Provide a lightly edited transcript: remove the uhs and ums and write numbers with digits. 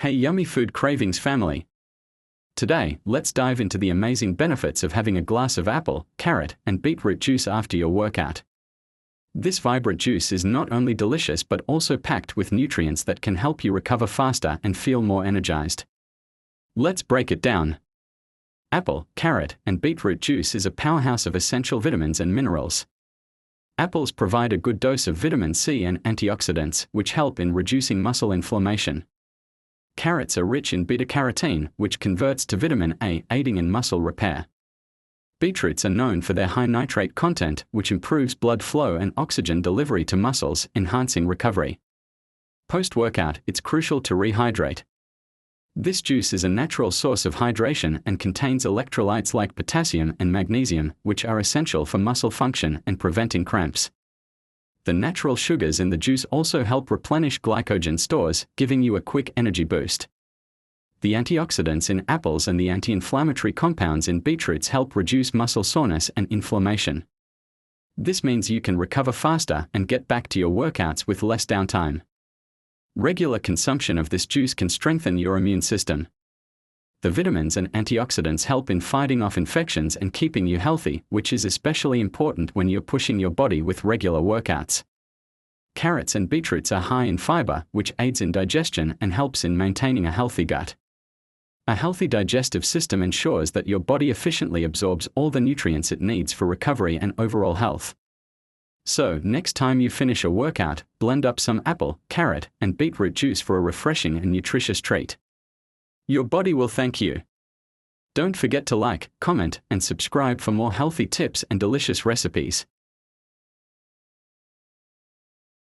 Hey yummy food cravings family! Today, let's dive into the amazing benefits of having a glass of apple, carrot, and beetroot juice after your workout. This vibrant juice is not only delicious but also packed with nutrients that can help you recover faster and feel more energized. Let's break it down. Apple, carrot, and beetroot juice is a powerhouse of essential vitamins and minerals. Apples provide a good dose of vitamin C and antioxidants, which help in reducing muscle inflammation. Carrots are rich in beta-carotene, which converts to vitamin A, aiding in muscle repair. Beetroots are known for their high nitrate content, which improves blood flow and oxygen delivery to muscles, enhancing recovery. Post-workout, it's crucial to rehydrate. This juice is a natural source of hydration and contains electrolytes like potassium and magnesium, which are essential for muscle function and preventing cramps. The natural sugars in the juice also help replenish glycogen stores, giving you a quick energy boost. The antioxidants in apples and the anti-inflammatory compounds in beetroots help reduce muscle soreness and inflammation. This means you can recover faster and get back to your workouts with less downtime. Regular consumption of this juice can strengthen your immune system. The vitamins and antioxidants help in fighting off infections and keeping you healthy, which is especially important when you're pushing your body with regular workouts. Carrots and beetroots are high in fiber, which aids in digestion and helps in maintaining a healthy gut. A healthy digestive system ensures that your body efficiently absorbs all the nutrients it needs for recovery and overall health. So, next time you finish a workout, blend up some apple, carrot, and beetroot juice for a refreshing and nutritious treat. Your body will thank you. Don't forget to like, comment, and subscribe for more healthy tips and delicious recipes.